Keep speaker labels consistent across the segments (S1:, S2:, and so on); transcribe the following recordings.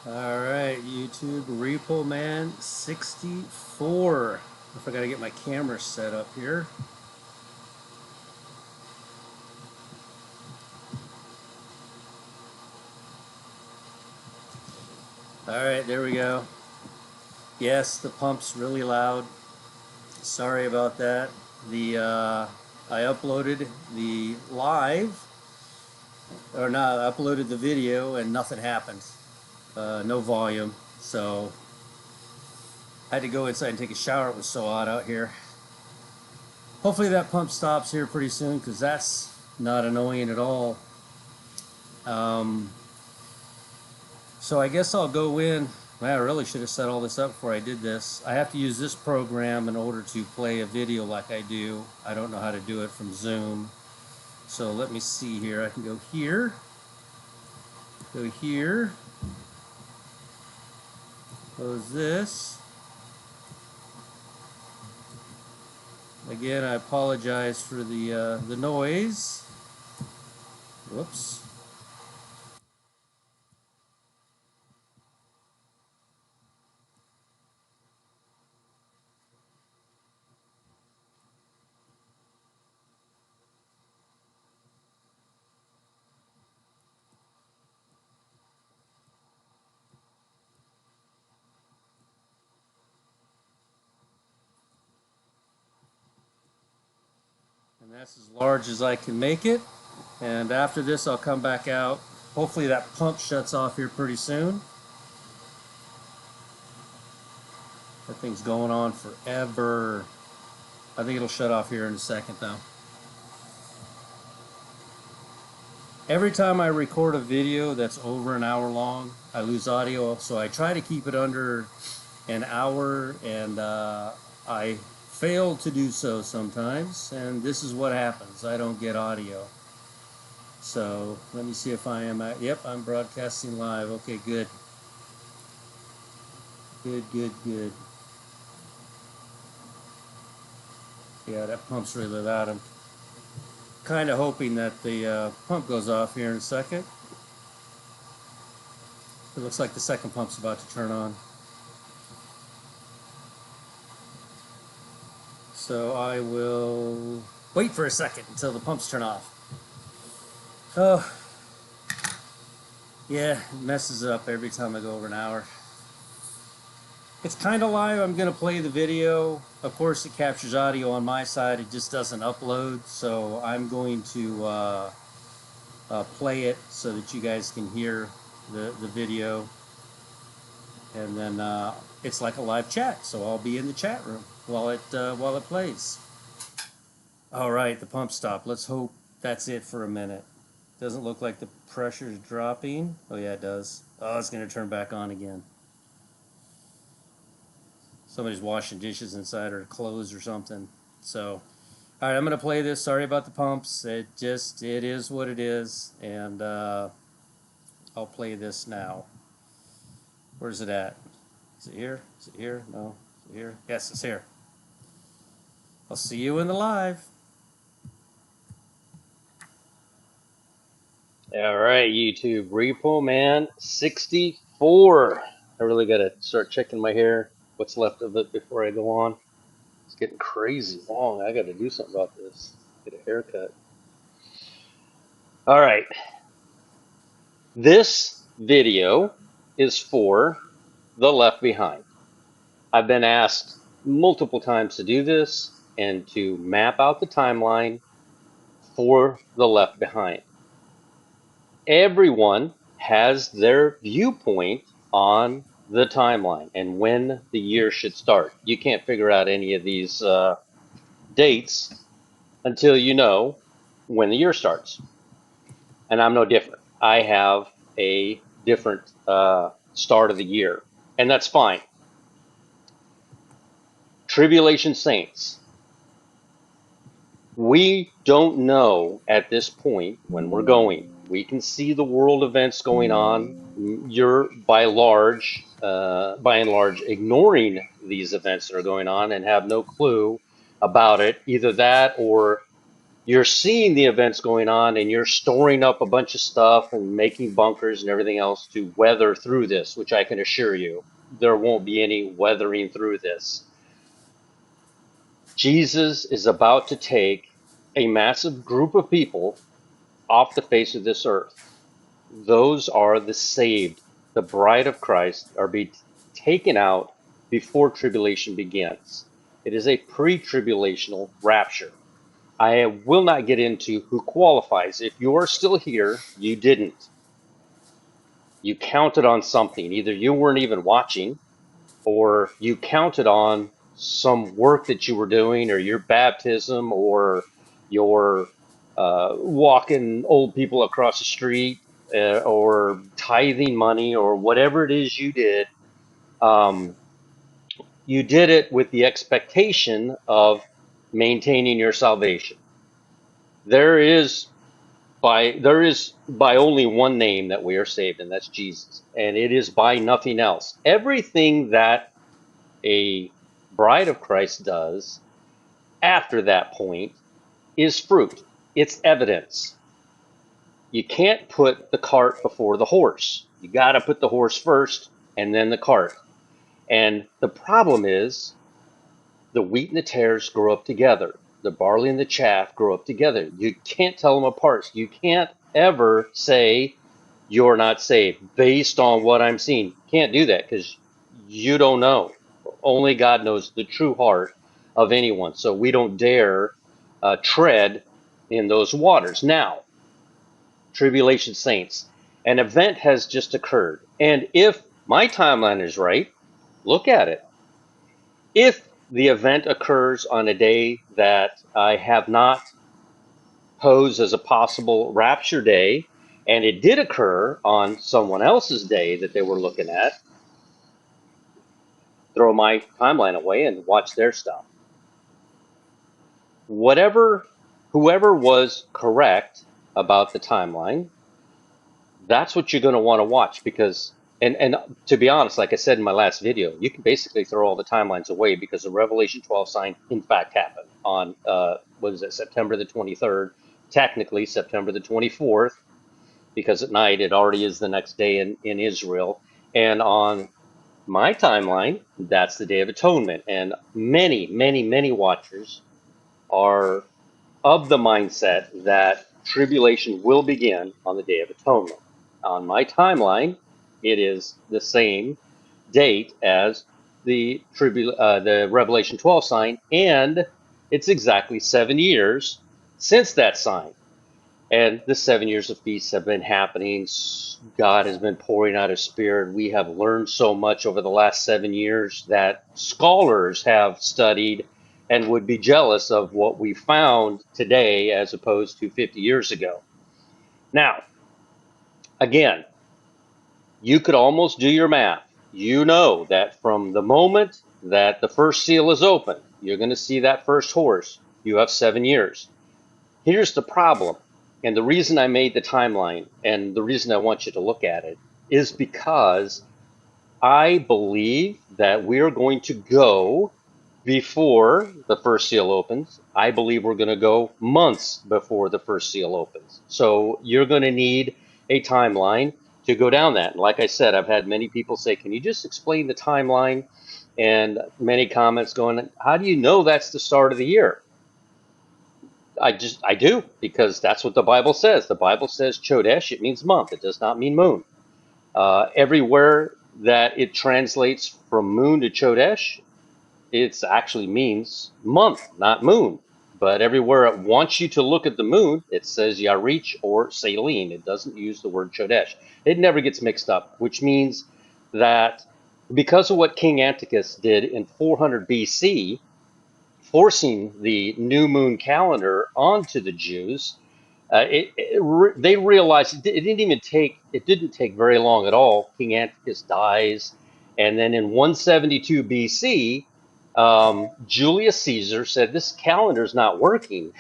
S1: All right, YouTube, Repo Man 64. I forgot to get my camera set up here. All right, there we go. Yes, the pump's really loud. Sorry about that. The I uploaded the live, or not, I uploaded the video and nothing happened. No volume. So I had to go inside and take a shower. It was so hot out here. Hopefully that pump stops here pretty soon because that's not annoying at all. So I guess I'll go in. Man, I really should have set all this up before I did this. I have to use this program in order to play a video like I do. I don't know how to do it from Zoom. So let me see here. I can go here, close this. Again, I apologize for the noise. Whoops. And that's as large as I can make it. And after this, I'll come back out. Hopefully that pump shuts off here pretty soon. That thing's going on forever. I think it'll shut off here in a second though. Every time I record a video that's over an hour long, I lose audio. So I try to keep it under an hour, and I fail to do so sometimes. And this is what happens. I don't get audio. So let me see if I am at, yep, I'm broadcasting live. Okay, good. Good. Yeah, that pump's really loud. I'm kind of hoping that the pump goes off here in a second. It looks like the second pump's about to turn on. So I will wait for a second until the pumps turn off. Oh, yeah, it messes up every time I go over an hour. It's kind of live. I'm going to play the video. Of course, it captures audio on my side. It just doesn't upload. So I'm going to play it so that you guys can hear the video. And then it's like a live chat. So I'll be in the chat room while it plays. All right, the pump stopped. Let's hope that's it for a minute. Doesn't look like the pressure's dropping. Oh yeah, it does. Oh, it's going to turn back on again. Somebody's washing dishes inside or clothes or something. So, all right, I'm going to play this. Sorry about the pumps. It is what it is. And I'll play this now. Where's it at? Is it here? Is it here? No. Is it here? Yes, it's here. I'll see you in the live. All right, YouTube, Repo Man 64. I really got to start checking my hair, what's left of it before I go on. It's getting crazy long. I got to do something about this. Get a haircut. All right. This video is for the Left Behind. I've been asked multiple times to do this and to map out the timeline for the Left Behind. Everyone has their viewpoint on the timeline and when the year should start. You can't figure out any of these dates until you know when the year starts. And I'm no different. I have a different start of the year, and that's fine. Tribulation saints, we don't know at this point when we're going. We can see the world events going on. You're by and large, ignoring these events that are going on and have no clue about it. Either that, or You're seeing the events going on and you're storing up a bunch of stuff and making bunkers and everything else to weather through this, which I can assure you there won't be any weathering through this. Jesus is about to take a massive group of people off the face of this earth. Those are the saved. The bride of Christ are be taken out before tribulation begins. It is a pre-tribulational rapture. I will not get into who qualifies. If you are still here, you didn't. You counted on something. Either you weren't even watching, or you counted on some work that you were doing, or your baptism, or your walking old people across the street, or tithing money, or whatever it is you did. Um, you did it with the expectation of maintaining your salvation. There is by only one name that we are saved, and that's Jesus, and it is by nothing else. Everything that a bride of Christ does after that point is fruit. It's evidence. You can't put the cart before the horse. You got to put the horse first and then the cart. And the problem is the wheat and the tares grow up together. The barley and the chaff grow up together. You can't tell them apart. You can't ever say you're not saved based on what I'm seeing. Can't do that because you don't know. Only God knows the true heart of anyone. So we don't dare tread in those waters. Now, tribulation saints, an event has just occurred. And if my timeline is right, look at it. If the event occurs on a day that I have not posed as a possible rapture day, and it did occur on someone else's day that they were looking at, throw my timeline away and watch their stuff. Whatever, whoever was correct about the timeline, that's what you're going to want to watch because, and to be honest, like I said in my last video, you can basically throw all the timelines away because the Revelation 12 sign in fact happened on, what is it, September the 23rd, technically September the 24th, because at night it already is the next day in Israel. And on my timeline, that's the Day of Atonement. And many, many, many watchers are of the mindset that tribulation will begin on the Day of Atonement. On my timeline, it is the same date as the Revelation 12 sign, and it's exactly 7 years since that sign. And the 7 years of feasts have been happening. God has been pouring out His Spirit. We have learned so much over the last 7 years that scholars have studied and would be jealous of what we found today as opposed to 50 years ago. Now, again, you could almost do your math. You know that from the moment that the first seal is open, you're going to see that first horse. You have 7 years. Here's the problem, and the reason I made the timeline and the reason I want you to look at it is because I believe that we're going to go before the first seal opens. I believe we're going to go months before the first seal opens. So you're going to need a timeline to go down that. And like I said, I've had many people say, can you just explain the timeline? And many comments going, how do you know that's the start of the year? I do because that's what the Bible says. The Bible says Chodesh, it means month. It does not mean moon. Everywhere that it translates from moon to Chodesh, it actually means month, not moon. But everywhere it wants you to look at the moon, it says Yarich or Saline. It doesn't use the word Chodesh. It never gets mixed up, which means that because of what King Antiochus did in 400 BC, forcing the new moon calendar onto the Jews, they realized it didn't take very long at all. King Antiochus dies, and then in 172 BC, Julius Caesar said this calendar is not working.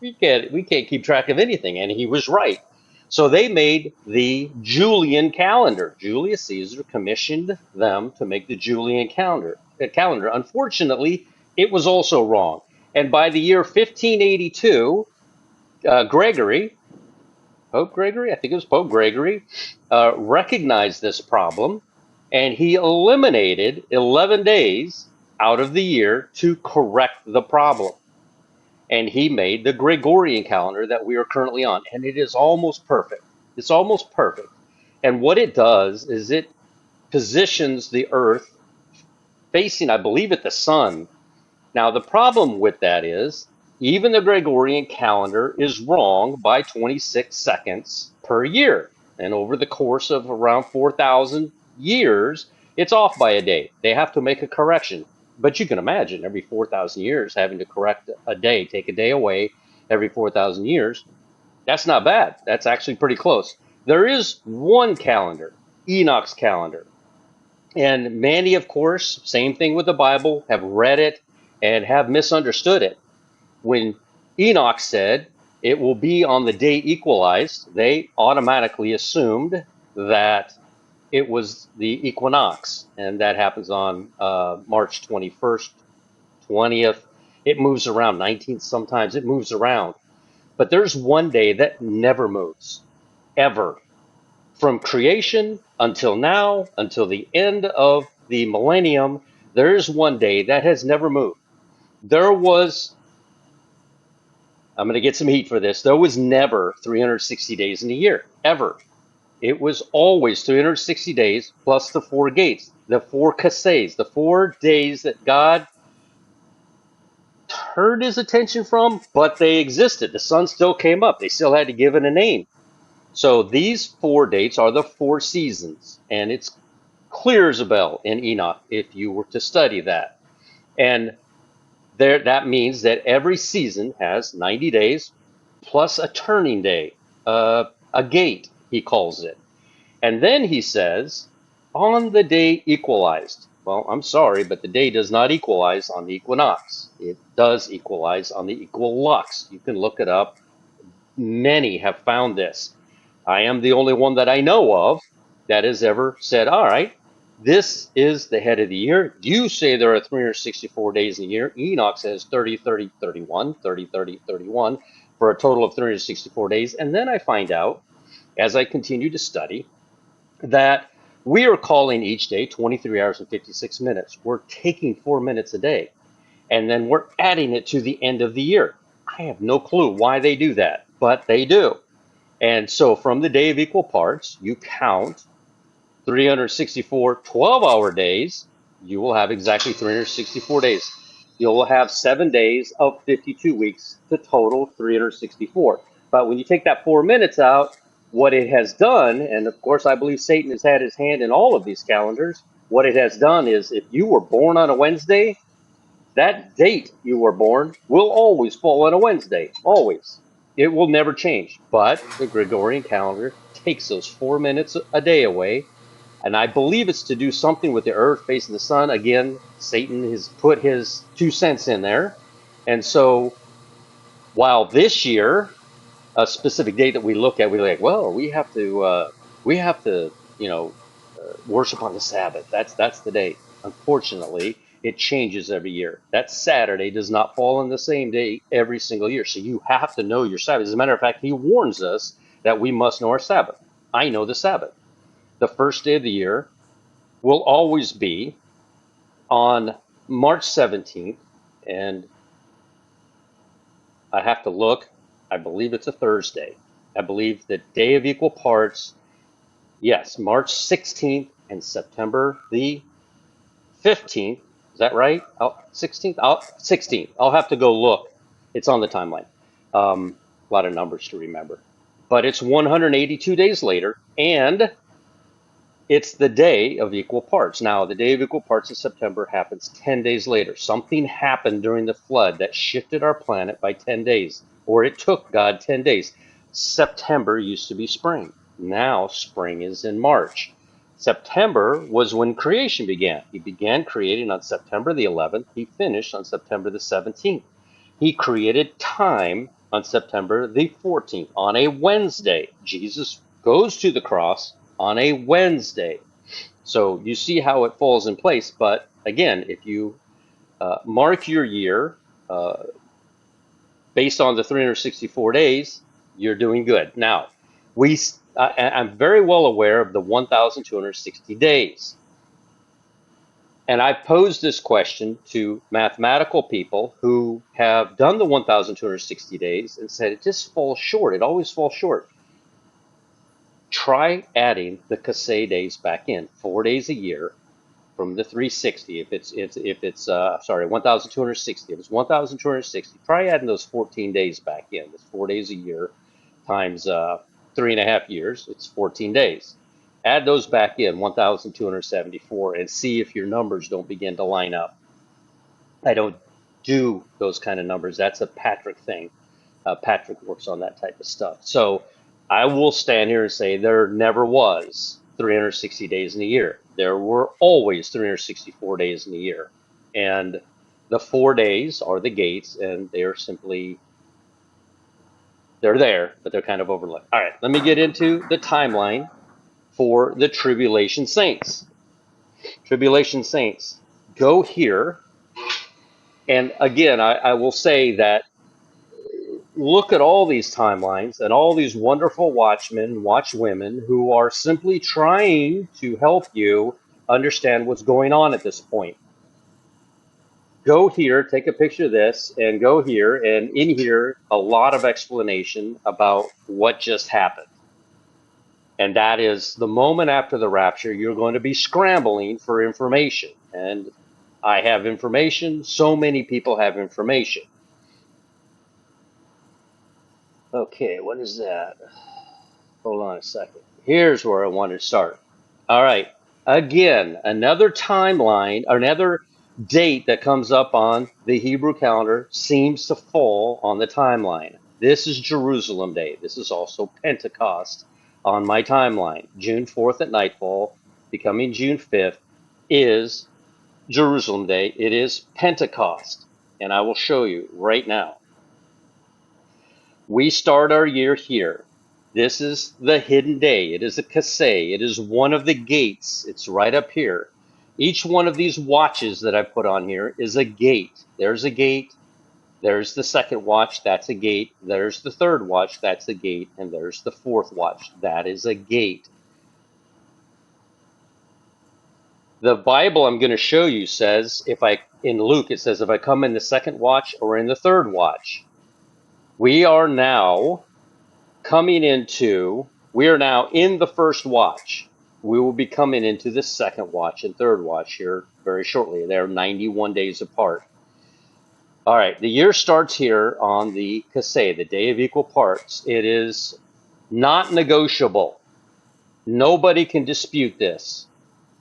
S1: We can't keep track of anything, and he was right. So they made the Julian calendar. Julius Caesar commissioned them to make the Julian calendar. Unfortunately, it was also wrong. And by the year 1582,
S2: Gregory, Pope Gregory, I think it was Pope Gregory, recognized this problem, and he eliminated 11 days out of the year to correct the problem. And he made the Gregorian calendar that we are currently on, and it is almost perfect. It's almost perfect. And what it does is it positions the Earth facing, I believe, at the sun. Now, the problem with that is even the Gregorian calendar is wrong by 26 seconds per year. And over the course of around 4,000 years, it's off by a day. They have to make a correction. But you can imagine every 4,000 years having to correct a day, take a day away every 4,000 years. That's not bad. That's actually pretty close. There is one calendar, Enoch's calendar. And many, of course, same thing with the Bible, have read it and have misunderstood it. When Enoch said it will be on the day equalized, they automatically assumed that it was the equinox, and that happens on March 21st, 20th. It moves around, 19th sometimes, it moves around. But there's one day that never moves, ever. From creation until now, until the end of the millennium, there is one day that has never moved. There was, I'm going to get some heat for this, there was never 360 days in a year, ever. It was always 360 days plus the four gates, the four kasses, the 4 days that God turned his attention from, but they existed. The sun still came up. They still had to give it a name. So these 4 dates are the 4 seasons, and it's clear as a bell in Enoch if you were to study that. And there, that means that every season has 90 days plus a turning day, a gate, he calls it. And then he says, on the day equalized. Well, I'm sorry, but the day does not equalize on the equinox. It does equalize on the equilux. You can look it up. Many have found this. I am the only one that I know of that has ever said, all right, this is the head of the year. You say there are 364 days in a year. Enoch says 30, 30, 31, 30, 30, 31 for a total of 364 days. And then I find out, as I continue to study, that we are calling each day 23 hours and 56 minutes. We're taking 4 minutes a day, and then we're adding it to the end of the year. I have no clue why they do that, but they do. And so from the day of equal parts, you count 364 12-hour days, you will have exactly 364 days. You'll have 7 days of 52 weeks to total 364. But when you take that 4 minutes out, what it has done, and of course, I believe Satan has had his hand in all of these calendars, what it has done is if you were born on a Wednesday, that date you were born will always fall on a Wednesday, always. It will never change. But the Gregorian calendar takes those 4 minutes a day away, and I believe it's to do something with the earth facing the sun. Again, Satan has put his 2 cents in there. And so while this year, a specific date that we look at, we're like, well, we have to, worship on the Sabbath. That's the day. Unfortunately, it changes every year. That Saturday does not fall on the same day every single year. So you have to know your Sabbath. As a matter of fact, he warns us that we must know our Sabbath. I know the Sabbath. The first day of the year will always be on March 17th, and I have to look. I believe it's a Thursday. I believe the day of equal parts, yes, March 16th and September the 15th. Is that right? 16th? 16th. I'll have to go look. It's on the timeline. A lot of numbers to remember. But it's 182 days later, and it's the day of equal parts. Now, the day of equal parts in September happens 10 days later. Something happened during the flood that shifted our planet by 10 days, or it took God 10 days. September used to be spring. Now, spring is in March. September was when creation began. He began creating on September the 11th. He finished on September the 17th. He created time on September the 14th, on a Wednesday. Jesus goes to the cross on a Wednesday. So you see how it falls in place. But again, if you mark your year, uh, Based on the 364 days, you're doing good. Now, I'm very well aware of the 1,260 days. And I posed this question to mathematical people who have done the 1,260 days and said it just falls short. It always falls short. Try adding the Kasei days back in, 4 days a year from the 360. If it's sorry, 1,260. If it's 1,260, try adding those 14 days back in. That's 4 days a year times 3.5 years. It's 14 days. Add those back in, 1,274, and see if your numbers don't begin to line up. I don't do those kind of numbers. That's a Patrick thing. Patrick works on that type of stuff. So I will stand here and say there never was 360 days in a year. There were always 364 days in a year. And the 4 days are the gates, and they're simply, they're there, but they're kind of overlooked. All right, let me get into the timeline for the tribulation saints. Tribulation saints, go here. And again, I will say that look at all these timelines and all these wonderful watchmen, watchwomen who are simply trying to help you understand what's going on at this point. Go here, take a picture of this, and go here, and in here, a lot of explanation about what just happened. And that is the moment after the rapture, you're going to be scrambling for information. And I have information, so many people have information. Okay, what is that? Hold on a second. Here's where I want to start. All right. Again, another timeline, or another date that comes up on the Hebrew calendar seems to fall on the timeline. This is Jerusalem Day. This is also Pentecost on my timeline. June 4th at nightfall, becoming June 5th, is Jerusalem Day. It is Pentecost. And I will show you right now. We start our year here. This is the hidden day. It is a kaseh. It is one of the gates. It's right up here. Each one of these watches that I put on here is a gate. There's a gate. There's the second watch. That's a gate. There's the third watch. That's a gate. And there's the fourth watch. That is a gate. The Bible I'm going to show you says, in Luke, it says, if I come in the second watch or in the third watch. We are now we are now in the first watch. We will be coming into the second watch and third watch here very shortly. They're 91 days apart. All right, the year starts here on the Kaseh, the day of equal parts. It is not negotiable. Nobody can dispute this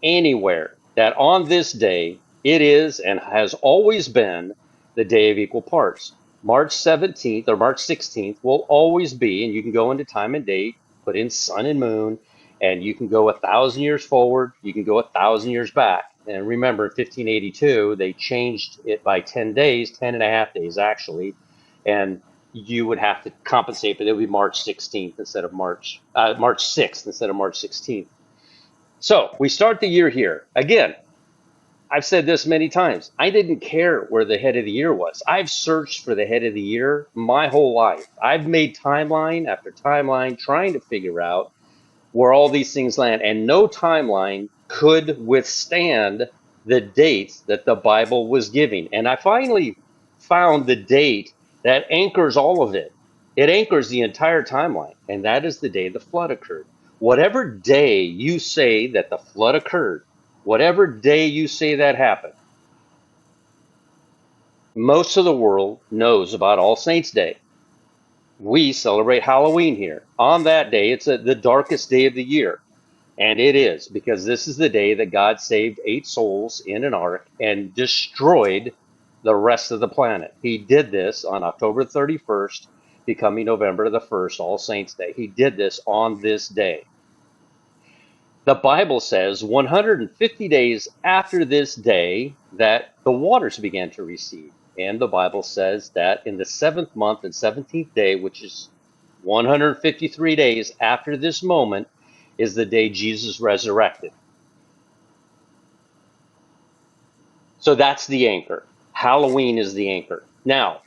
S2: anywhere that on this day it is and has always been the day of equal parts. March 17th or March 16th will always be, and you can go into time and date, put in sun and moon, and you can go 1,000 years forward, you can go 1,000 years back. And remember, in 1582, they changed it by 10 days, 10 and a half days actually, and you would have to compensate, but it would be March 16th instead of March 6th instead of March 16th. So we start the year here. Again, I've said this many times. I didn't care where the head of the year was. I've searched for the head of the year my whole life. I've made timeline after timeline trying to figure out where all these things land, and no timeline could withstand the dates that the Bible was giving. And I finally found the date that anchors all of it. It anchors the entire timeline, and that is the day the flood occurred. Whatever day you say that the flood occurred, whatever day you say that happened, most of the world knows about All Saints' Day. We celebrate Halloween here. On that day, it's the darkest day of the year. And it is, because this is the day that God saved 8 souls in an ark and destroyed the rest of the planet. He did this on October 31st, becoming November the 1st, All Saints' Day. He did this on this day. The Bible says 150 days after this day that the waters began to recede. And the Bible says that in the 7th month and 17th day, which is 153 days after this moment, is the day Jesus resurrected. So that's the anchor. Halloween is the anchor. Now,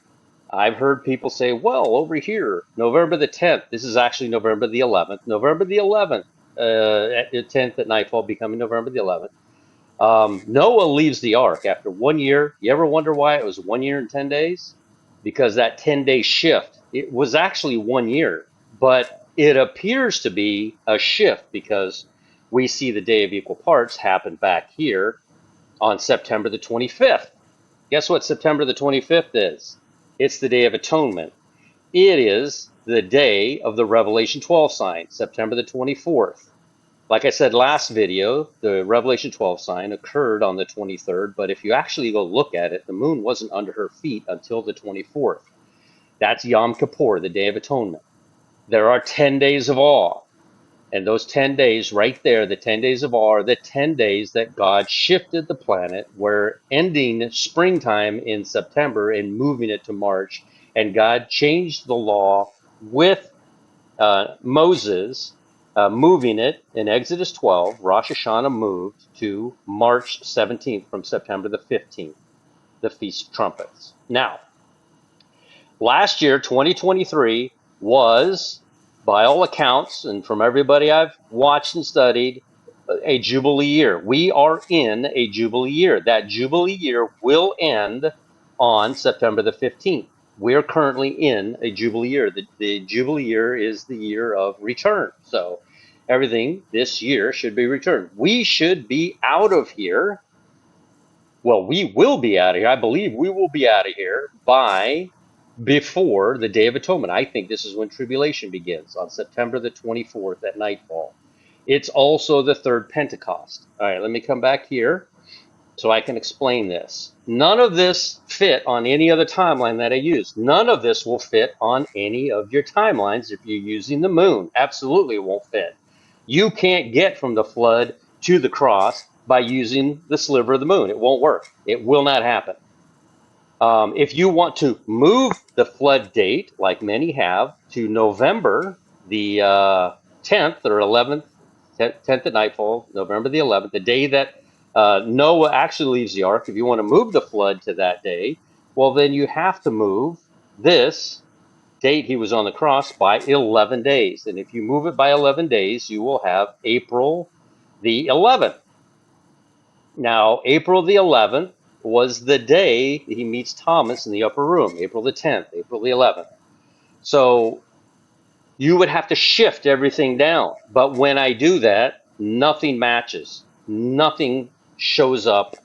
S2: I've heard people say, well, over here, November the 10th, this is actually November the 11th, November the 11th, at the 10th at nightfall becoming November the 11th. Noah leaves the ark after 1 year. You ever wonder why it was 1 year and 10 days? Because that 10-day shift, it was actually 1 year, but it appears to be a shift because we see the day of equal parts happen back here on September the 25th. Guess what September the 25th is? It's the Day of Atonement. It is the day of the Revelation 12 sign, September the 24th. Like I said last video, the Revelation 12 sign occurred on the 23rd, but if you actually go look at it, the moon wasn't under her feet until the 24th. That's Yom Kippur, the Day of Atonement. There are 10 days of awe. And those 10 days right there, the 10 days of awe, are the 10 days that God shifted the planet. We're ending springtime in September and moving it to March. And God changed the law with Moses, moving it in Exodus 12. Rosh Hashanah moved to March 17th from September the 15th, the Feast of Trumpets. Now, last year, 2023, was, by all accounts, and from everybody I've watched and studied, a Jubilee year. We are in a Jubilee year. That Jubilee year will end on September the 15th. We're currently in a Jubilee year. The Jubilee year is the year of return. So everything this year should be returned. We should be out of here. Well, we will be out of here. I believe we will be out of here by before the Day of Atonement. I think this is when tribulation begins on September the 24th at nightfall. It's also the third Pentecost. All right, let me come back here so I can explain this. None of this fit on any other timeline that I use. None of this will fit on any of your timelines if you're using the moon. Absolutely won't fit. You can't get from the flood to the cross by using the sliver of the moon. It won't work. It will not happen. If you want to move the flood date, like many have, to November the 10th or 11th, 10th at nightfall, November the 11th, the day that Noah actually leaves the ark, if you want to move the flood to that day, well, then you have to move this date he was on the cross by 11 days. And if you move it by 11 days, you will have April the 11th. Now, April the 11th was the day he meets Thomas in the upper room, April the 10th, April the 11th. So you would have to shift everything down. But when I do that, nothing matches. Nothing shows up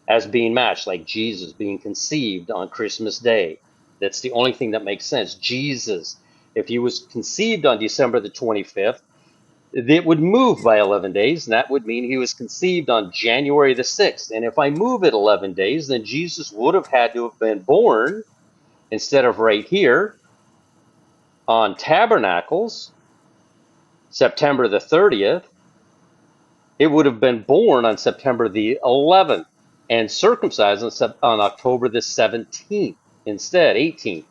S2: as being matched, like Jesus being conceived on Christmas Day. That's the only thing that makes sense. Jesus, if he was conceived on December the 25th, it would move by 11 days, and that would mean he was conceived on January the 6th. And if I move it 11 days, then Jesus would have had to have been born instead of right here on Tabernacles, September the 30th. It would have been born on September the 11th and circumcised on October the 17th instead, 18th.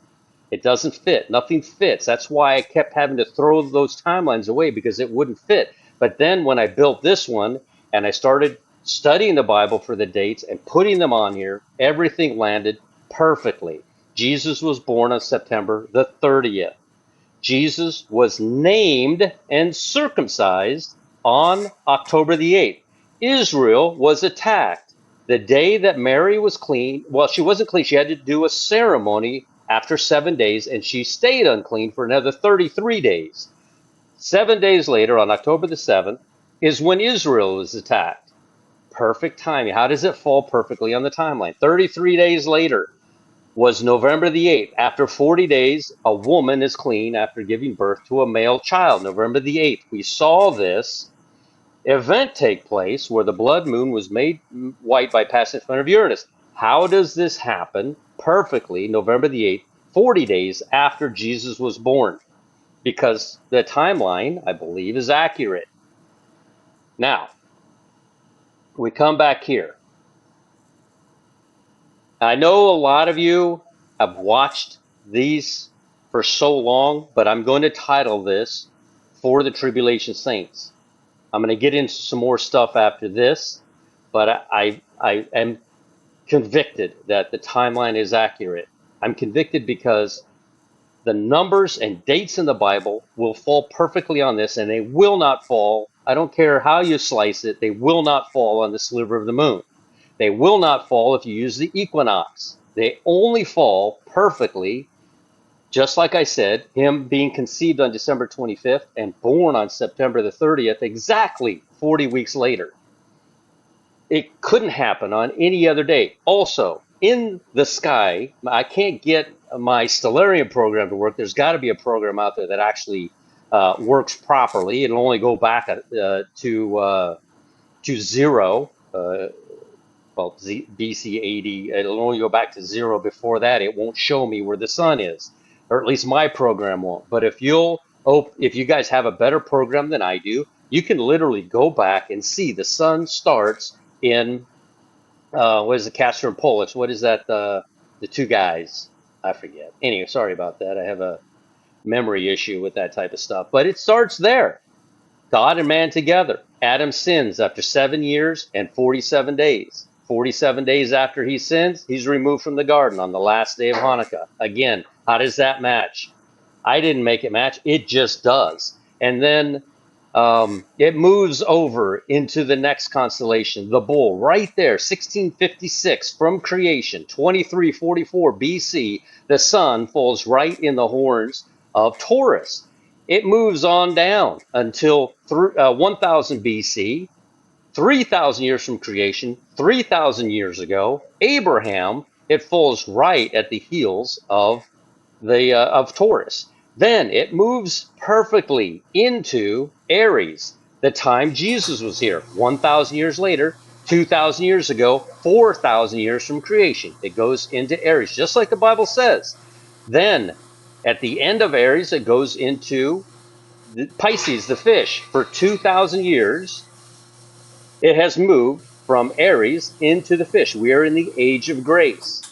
S2: It doesn't fit. Nothing fits. That's why I kept having to throw those timelines away because it wouldn't fit. But then when I built this one and I started studying the Bible for the dates and putting them on here, everything landed perfectly. Jesus was born on September the 30th. Jesus was named and circumcised on October the 8th. Israel was attacked. The day that Mary was clean, well, she wasn't clean. She had to do a ceremony after 7 days, and she stayed unclean for another 33 days. 7 days later, on October the 7th, is when Israel was attacked. Perfect timing. How does it fall perfectly on the timeline? 33 days later was November the 8th. After 40 days, a woman is clean after giving birth to a male child. November the 8th. We saw this event take place where the blood moon was made white by passing in front of Uranus. How does this happen perfectly November the 8th, 40 days after Jesus was born? Because the timeline, I believe, is accurate. Now, we come back here. I know a lot of you have watched these for so long, but I'm going to title this For the Tribulation Saints. I'm going to get into some more stuff after this, but I am convicted that the timeline is accurate. I'm convicted because the numbers and dates in the Bible will fall perfectly on this, and they will not fall. I don't care how you slice it, they will not fall on the sliver of the moon. They will not fall if you use the equinox. They only fall perfectly, just like I said, him being conceived on December 25th and born on September the 30th, exactly 40 weeks later. It couldn't happen on any other day. Also, in the sky, I can't get my Stellarium program to work. There's got to be a program out there that actually works properly. It'll only go back to zero. Well, BC 80. It'll only go back to zero. Before that, it won't show me where the sun is, or at least my program won't. But if you guys have a better program than I do, you can literally go back and see the sun starts in what is the Castor and Pollux? What is that? The two guys? I forget. Anyway, sorry about that. I have a memory issue with that type of stuff. But it starts there. God and man together. Adam sins after 7 years and 47 days. 47 days after he sins, he's removed from the garden on the last day of Hanukkah. Again, how does that match? I didn't make it match. It just does. And then it moves over into the next constellation, the bull, right there, 1656 from creation, 2344 BC. The sun falls right in the horns of Taurus. It moves on down until 1000 BC, 3,000 years from creation, 3,000 years ago. Abraham, it falls right at the heels the of Taurus. Then it moves perfectly into Aries, the time Jesus was here, 1,000 years later, 2,000 years ago, 4,000 years from creation. It goes into Aries, just like the Bible says. Then at the end of Aries, it goes into Pisces, the fish, for 2,000 years. It has moved from Aries into the fish. We are in the age of grace.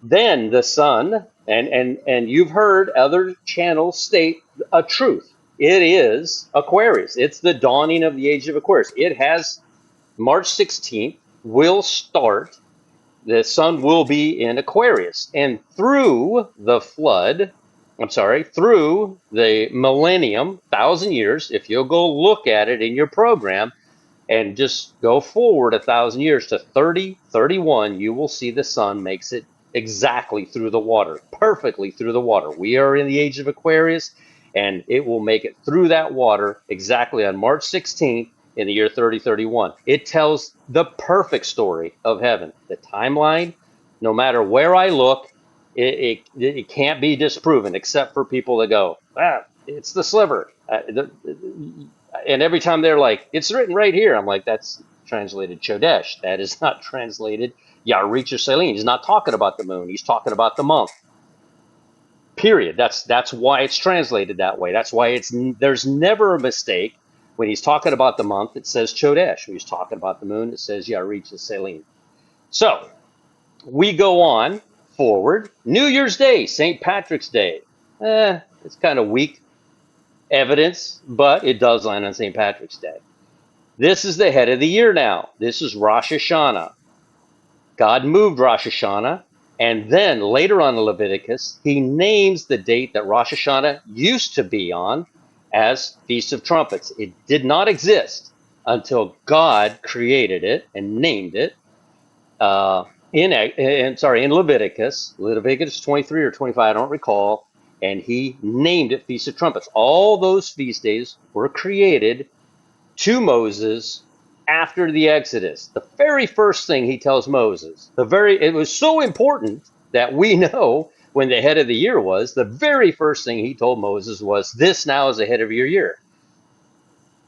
S2: Then the sun, and you've heard other channels state a truth. It is Aquarius. It's the dawning of the age of Aquarius. It has March 16th will start. The sun will be in Aquarius. And through the flood, I'm sorry, through the millennium, 1,000 years, if you'll go look at it in your program, and just go forward 1,000 years to 3031, you will see the sun makes it exactly through the water, perfectly through the water. We are in the age of Aquarius, and it will make it through that water exactly on March 16th in the year 3031. It tells the perfect story of heaven. The timeline, no matter where I look, it can't be disproven except for people that go, it's the sliver. And every time they're like, it's written right here, I'm like, that's translated Chodesh. That is not translated Yarich or Selene. He's not talking about the moon. He's talking about the month. Period. That's why it's translated that way. That's why there's never a mistake. When he's talking about the month, it says Chodesh. When he's talking about the moon, it says Yarich and Selene. So we go on forward. New Year's Day, St. Patrick's Day. It's kind of weak evidence, but it does land on St. Patrick's Day. This is the head of the year now. This is Rosh Hashanah. God moved Rosh Hashanah, and then later on in Leviticus, he names the date that Rosh Hashanah used to be on as Feast of Trumpets. It did not exist until God created it and named it in Leviticus 23 or 25, I don't recall, and he named it Feast of Trumpets. All those feast days were created to Moses after the Exodus. The very first thing he tells Moses, it was so important that we know when the head of the year was, the very first thing he told Moses was, this now is the head of your year.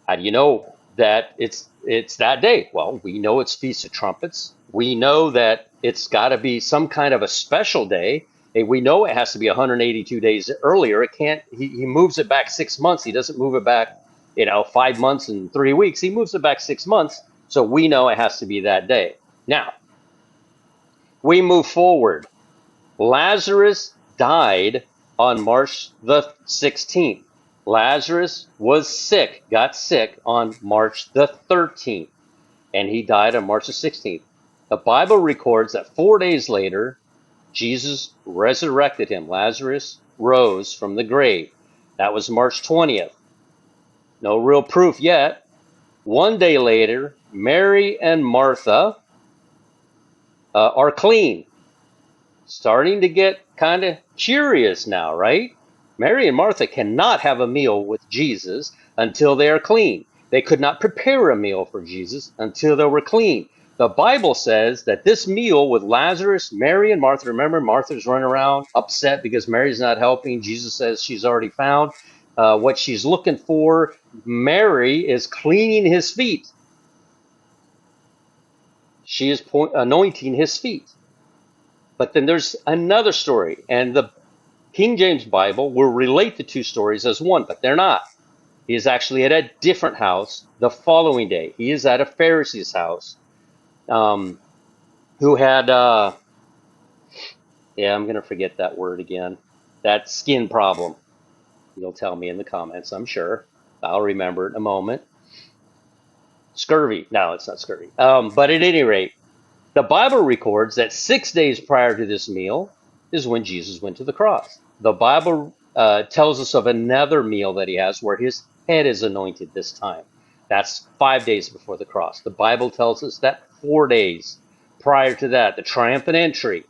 S2: How do you know that it's that day? Well, we know it's Feast of Trumpets. We know that it's got to be some kind of a special day. And we know it has to be 182 days earlier. It can't. He moves it back 6 months. He doesn't move it back, 5 months and 3 weeks. He moves it back 6 months. So we know it has to be that day. Now we move forward. Lazarus died on March the 16th. Lazarus was sick, got sick on March the 13th, and he died on March the 16th. The Bible records that 4 days later, Jesus resurrected him. Lazarus rose from the grave. That was March 20th. No real proof yet. One day later, Mary and Martha are clean. Starting to get kind of curious now, right? Mary and Martha cannot have a meal with Jesus until they are clean. They could not prepare a meal for Jesus until they were clean. The Bible says that this meal with Lazarus, Mary, and Martha, remember, Martha's running around upset because Mary's not helping. Jesus says she's already found what she's looking for. Mary is cleaning his feet. She is anointing his feet. But then there's another story, and the King James Bible will relate the two stories as one, but they're not. He is actually at a different house the following day. He is at a Pharisee's house who had, I'm going to forget that word again, that skin problem. You'll tell me in the comments, I'm sure. I'll remember it in a moment. Scurvy. No, it's not scurvy. But at any rate, the Bible records that 6 days prior to this meal is when Jesus went to the cross. The Bible tells us of another meal that he has where his head is anointed this time. That's 5 days before the cross. The Bible tells us that 4 days prior to that, the triumphant entry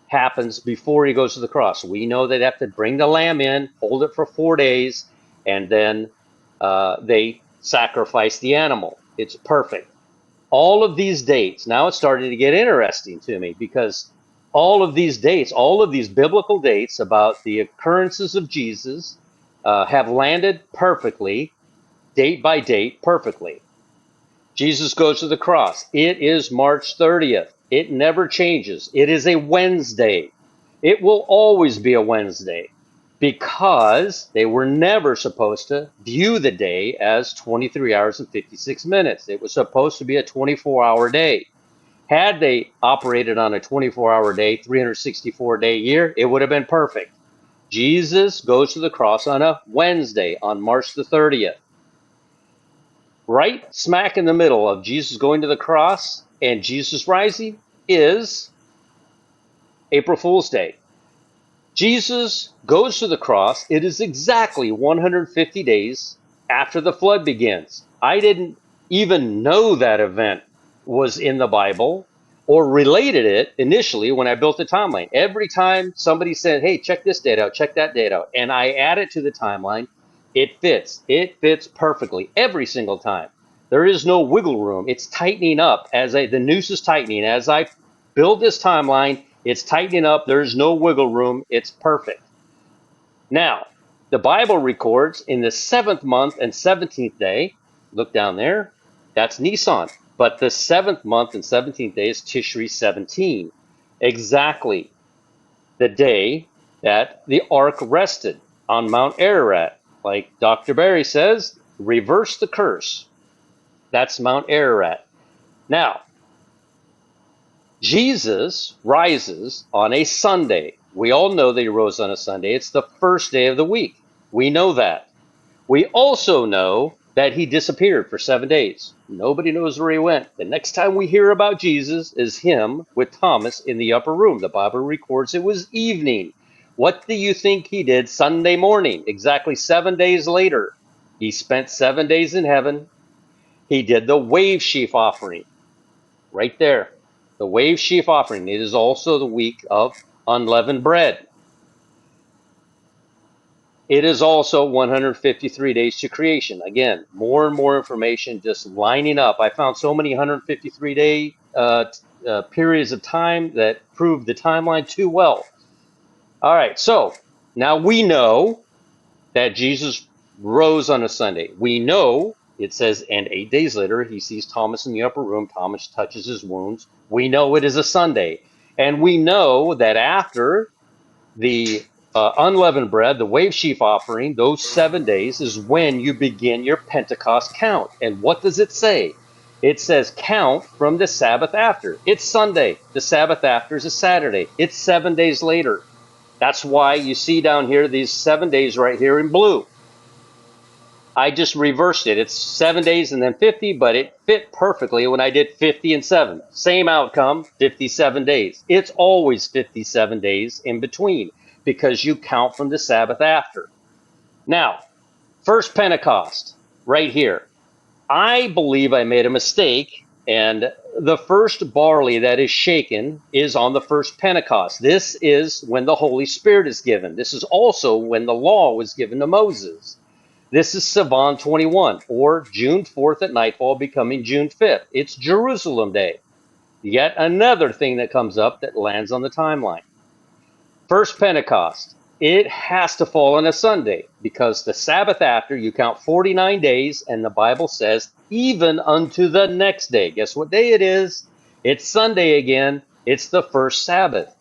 S2: happens before he goes to the cross. We know they have to bring the lamb in, hold it for 4 days, and then they sacrifice the animal. It's perfect. All of these dates, now it's starting to get interesting to me because all of these dates, all of these biblical dates about the occurrences of Jesus have landed perfectly, date by date, perfectly. Jesus goes to the cross. It is March 30th. It never changes. It is a Wednesday. It will always be a Wednesday because they were never supposed to view the day as 23 hours and 56 minutes. It was supposed to be a 24-hour day. Had they operated on a 24-hour day, 364-day year, it would have been perfect. Jesus goes to the cross on a Wednesday, on March the 30th. Right smack in the middle of Jesus going to the cross and Jesus rising is April Fool's Day. Jesus goes to the cross. It is exactly 150 days after the flood begins. I didn't even know that event was in the Bible or related it initially when I built the timeline. Every time somebody said, hey, check this date out, check that date out, and I add it to the timeline, it fits. It fits perfectly every single time. There is no wiggle room. It's tightening up the noose is tightening. As I build this timeline, it's tightening up. There's no wiggle room. It's perfect. Now, the Bible records in the 7th month and 17th day, look down there, that's Nisan. But the 7th month and 17th day is Tishri 17, exactly the day that the ark rested on Mount Ararat. Like Dr. Barry says, reverse the curse. That's Mount Ararat. Now, Jesus rises on a Sunday. We all know that he rose on a Sunday. It's the first day of the week. We know that. We also know that he disappeared for 7 days. Nobody knows where he went. The next time we hear about Jesus is him with Thomas in the upper room. The Bible records it was evening. What do you think he did Sunday morning? Exactly 7 days later. He spent 7 days in heaven. He did the wave sheaf offering. Right there. The wave sheaf offering. It is also the week of unleavened bread. It is also 153 days to creation. Again, more and more information just lining up. I found so many 153-day periods of time that prove the timeline too well. All right, so now we know that Jesus rose on a Sunday. We know it says, and 8 days later, he sees Thomas in the upper room. Thomas touches his wounds. We know it is a Sunday. And we know that after the unleavened bread, the wave sheaf offering, those 7 days is when you begin your Pentecost count. And what does it say? It says count from the Sabbath after. It's Sunday. The Sabbath after is a Saturday. It's 7 days later. That's why you see down here these 7 days right here in blue. I just reversed it. It's 7 days and then 50, but it fit perfectly when I did 50 and 7. Same outcome, 57 days. It's always 57 days in between because you count from the Sabbath after. Now, first Pentecost, right here. I believe I made a mistake, and the first barley that is shaken is on the first Pentecost. This is when the Holy Spirit is given. This is also when the law was given to Moses. This is Sivan 21, or June 4th at nightfall, becoming June 5th. It's Jerusalem Day. Yet another thing that comes up that lands on the timeline. First Pentecost. It has to fall on a Sunday because the Sabbath after you count 49 days, and the Bible says, even unto the next day. Guess what day it is? It's Sunday again. It's the first Sabbath.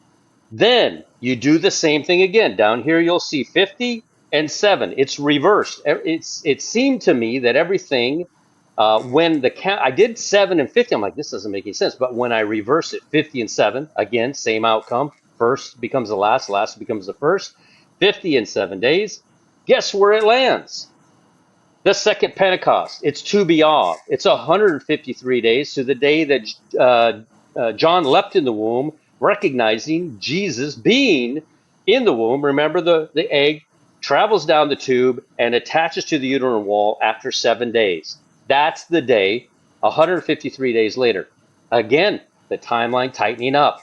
S2: Then you do the same thing again. Down here you'll see 50 and 7. It's reversed. It seemed to me that everything when the count I did 7 and 50, I'm like, this doesn't make any sense. But when I reverse it, 50 and 7, again, same outcome. First becomes the last, last becomes the first. 50 and 7 days. Guess where it lands? The second Pentecost. It's Tu B'Av. It's 153 days to the day that John leapt in the womb, recognizing Jesus being in the womb. Remember, the egg travels down the tube and attaches to the uterine wall after 7 days. That's the day, 153 days later. Again, the timeline tightening up.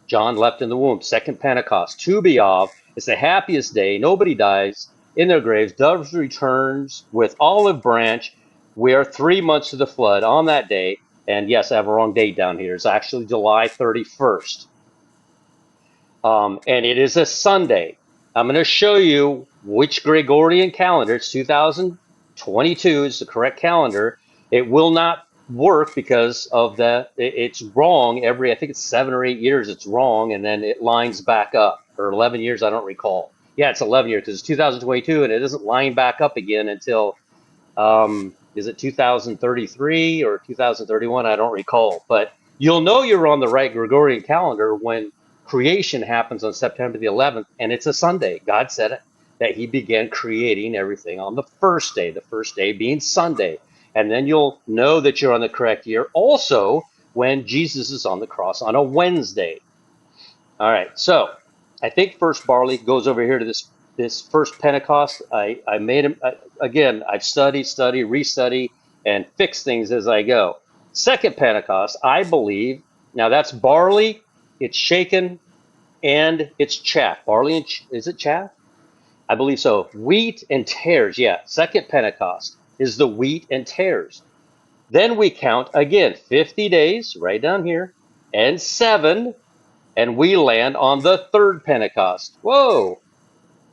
S2: John leapt in the womb. Second Pentecost. Tu B'Av. It's the happiest day. Nobody dies in their graves. Doves returns with olive branch. We are 3 months to the flood on that day. And yes, I have a wrong date down here. It's actually July 31st. And it is a Sunday. I'm going to show you which Gregorian calendar. It's 2022 is the correct calendar. It will not work because of it's wrong I think it's 7 or 8 years it's wrong, and then it lines back up, or 11 years, I don't recall. Yeah, it's 11 years because it's 2022 and it doesn't line back up again until is it 2033 or 2031? I don't recall, but you'll know you're on the right Gregorian calendar when creation happens on September the 11th, and it's a Sunday. God said it, that he began creating everything on the first day being Sunday. And then you'll know that you're on the correct year also when Jesus is on the cross on a Wednesday. All right, so I think first barley goes over here to this first Pentecost. I made him again. I've studied, restudy, and fix things as I go. Second Pentecost, I believe. Now that's barley. It's shaken and it's chaff. Barley and is it chaff? I believe so. Wheat and tares. Yeah. Second Pentecost is the wheat and tares. Then we count again 50 days right down here and 7, and we land on the third Pentecost. Whoa!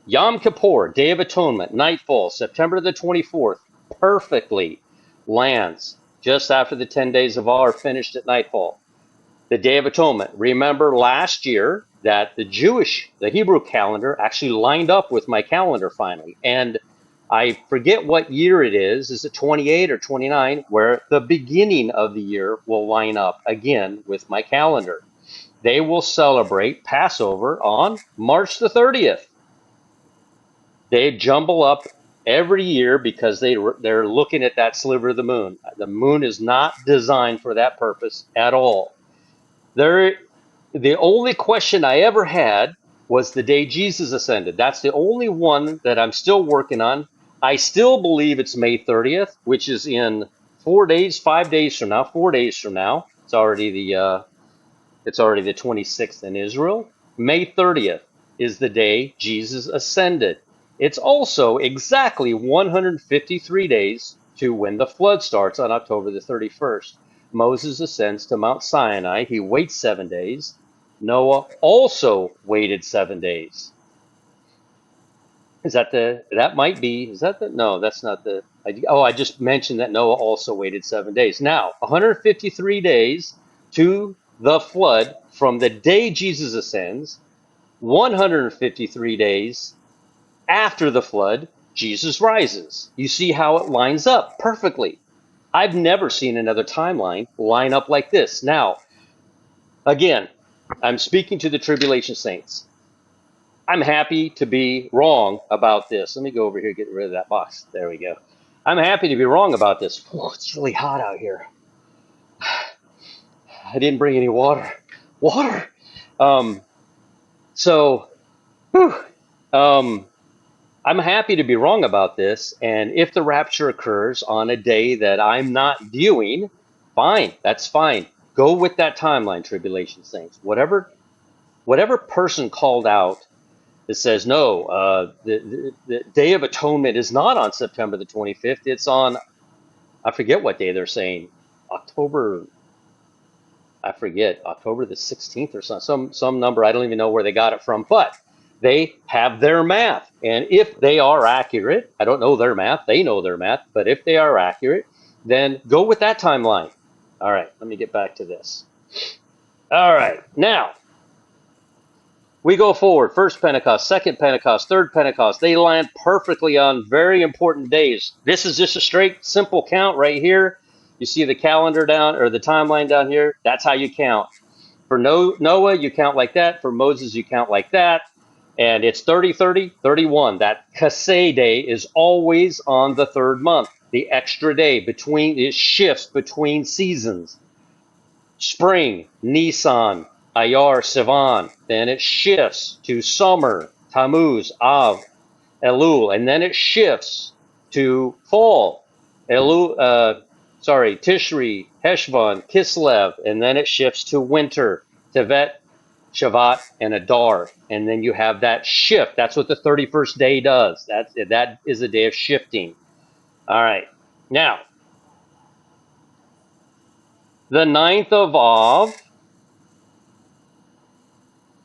S2: Yom Kippur, Day of Atonement, nightfall, September the 24th, perfectly lands just after the 10 days of awe are finished at nightfall. The Day of Atonement. Remember last year that the Hebrew calendar actually lined up with my calendar finally. And I forget what year it is. Is it 28 or 29? Where the beginning of the year will line up again with my calendar. They will celebrate Passover on March the 30th. They jumble up every year because they're looking at that sliver of the moon. The moon is not designed for that purpose at all. There, the only question I ever had was the day Jesus ascended. That's the only one that I'm still working on. I still believe it's May 30th, which is in 4 days, 5 days from now, 4 days from now. It's already the 26th in Israel. May 30th is the day Jesus ascended. It's also exactly 153 days to when the flood starts on October the 31st. Moses ascends to Mount Sinai. He waits 7 days. Noah also waited 7 days. That might be, no, that's not I just mentioned that Noah also waited 7 days. Now, 153 days to the flood from the day Jesus ascends, 153 days after the flood, Jesus rises. You see how it lines up perfectly. I've never seen another timeline line up like this. Now, again, I'm speaking to the tribulation saints. I'm happy to be wrong about this. Let me go over here and get rid of that box. There we go. I'm happy to be wrong about this. Oh, it's really hot out here. I didn't bring any water. Water. Um, so, whew, um, I'm happy to be wrong about this. And if the rapture occurs on a day that I'm not viewing, fine. That's fine. Go with that timeline, tribulation saints. Whatever person called out that says no, the Day of Atonement is not on September the 25th. It's on, I forget what day they're saying, October. I forget, October the 16th or some number. I don't even know where they got it from, but they have their math. And if they are accurate, I don't know their math, they know their math, but if they are accurate, then go with that timeline. All right, let me get back to this. All right, now we go forward. First Pentecost, second Pentecost, third Pentecost. They land perfectly on very important days. This is just a straight, simple count right here. You see the calendar down or the timeline down here. That's how you count. For Noah, you count like that. For Moses, you count like that. And it's 30, 30, 31. That Kaseh day is always on the third month. The extra day between, it shifts between seasons. Spring, Nisan, Ayar, Sivan. Then it shifts to summer, Tammuz, Av, Elul, and then it shifts to fall, Tishri, Heshvan, Kislev, and then it shifts to winter, Tevet, Shavat, and Adar, and then you have that shift. That's what the 31st day does. That is a day of shifting. All right, now the ninth of Av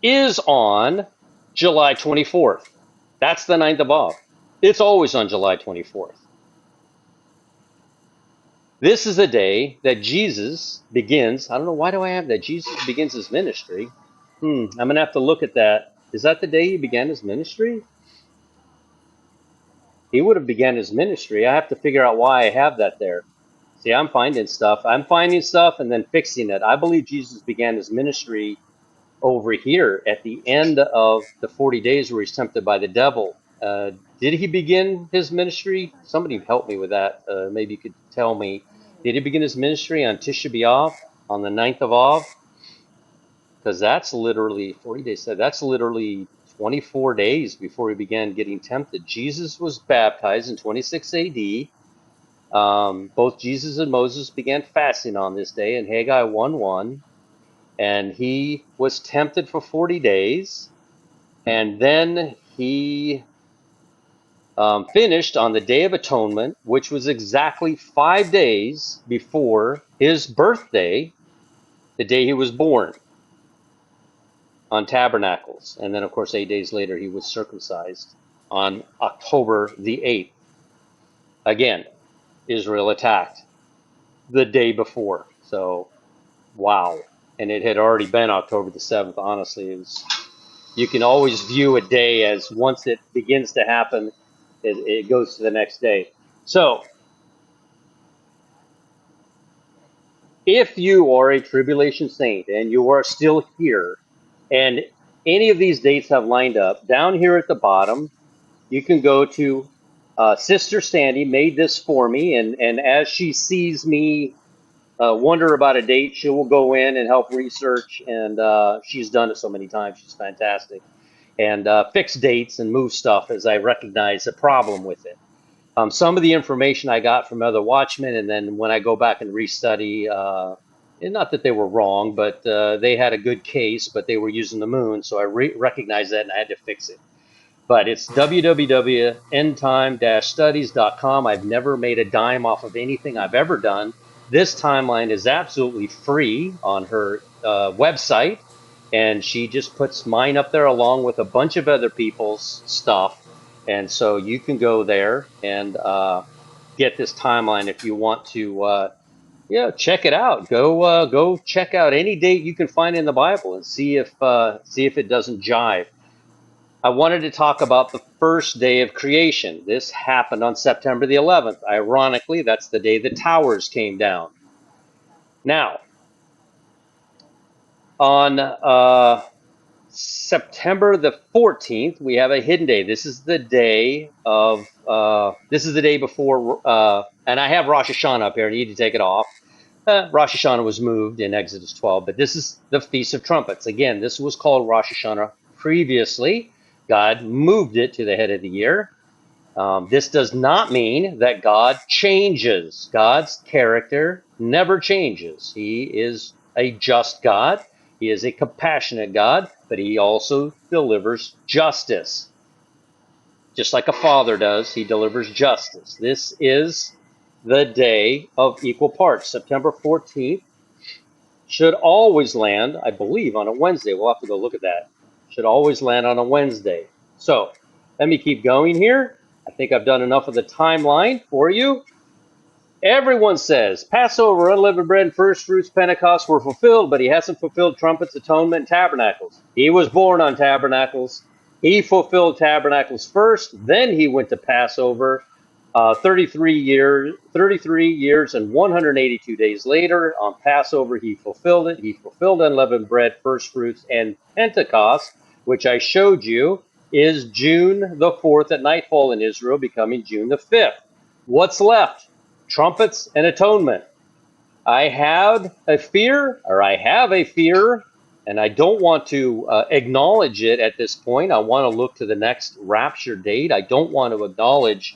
S2: is on July 24th. That's the ninth of Av. It's always on July 24th. This is a day that Jesus begins. I don't know, why do I have that? Jesus begins his ministry. I'm going to have to look at that. Is that the day he began his ministry? He would have began his ministry. I have to figure out why I have that there. See, I'm finding stuff. I'm finding stuff and then fixing it. I believe Jesus began his ministry over here at the end of the 40 days where he's tempted by the devil. Did he begin his ministry? Somebody help me with that. Maybe you could tell me. Did he begin his ministry on Tisha B'Av, on the ninth of Av? Because that's literally 40 days. That's literally 24 days before he began getting tempted. Jesus was baptized in 26 AD. Both Jesus and Moses began fasting on this day in Haggai 1:1. And he was tempted for 40 days. And then he finished on the Day of Atonement, which was exactly 5 days before his birthday, the day he was born, on Tabernacles. And then, of course, 8 days later, he was circumcised on October the 8th. Again, Israel attacked the day before. So, wow. And it had already been October the 7th. Honestly, you can always view a day as once it begins to happen, it goes to the next day. So, if you are a tribulation saint and you are still here, and any of these dates have lined up, down here at the bottom, you can go to Sister Sandy made this for me, and as she sees me wonder about a date, she will go in and help research, and she's done it so many times. She's fantastic. And fix dates and move stuff as I recognize a problem with it. Some of the information I got from other watchmen, and then when I go back and restudy, and not that they were wrong, but they had a good case, but they were using the moon, so I recognized that and I had to fix it. But it's www.endtime-studies.com. I've never made a dime off of anything I've ever done. This timeline is absolutely free on her website, and she just puts mine up there along with a bunch of other people's stuff. And so you can go there and get this timeline if you want to. Check it out. Go check out any date you can find in the Bible and see if it doesn't jive. I wanted to talk about the first day of creation. This happened on September the 11th. Ironically, that's the day the towers came down. Now, on September the 14th, we have a hidden day. This is the day of, this is the day before, and I have Rosh Hashanah up here. I need to take it off. Rosh Hashanah was moved in Exodus 12, but this is the Feast of Trumpets. Again, this was called Rosh Hashanah previously. God moved it to the head of the year. This does not mean that God changes. God's character never changes. He is a just God. He is a compassionate God, but he also delivers justice. Just like a father does, he delivers justice. This is the day of equal parts. September 14th should always land, I believe, on a Wednesday. We'll have to go look at that. Should always land on a Wednesday. So let me keep going here. I think I've done enough of the timeline for you. Everyone says Passover, unleavened bread, and first fruits, Pentecost were fulfilled, but he hasn't fulfilled trumpets, atonement, and tabernacles. He was born on tabernacles. He fulfilled tabernacles first, then he went to Passover. 33 years and 182 days later on Passover, he fulfilled it. He fulfilled unleavened bread, first fruits, and Pentecost, which I showed you is June the 4th at nightfall in Israel, becoming June the 5th. What's left? Trumpets and atonement. I have a fear, and I don't want to acknowledge it at this point. I want to look to the next rapture date. I don't want to acknowledge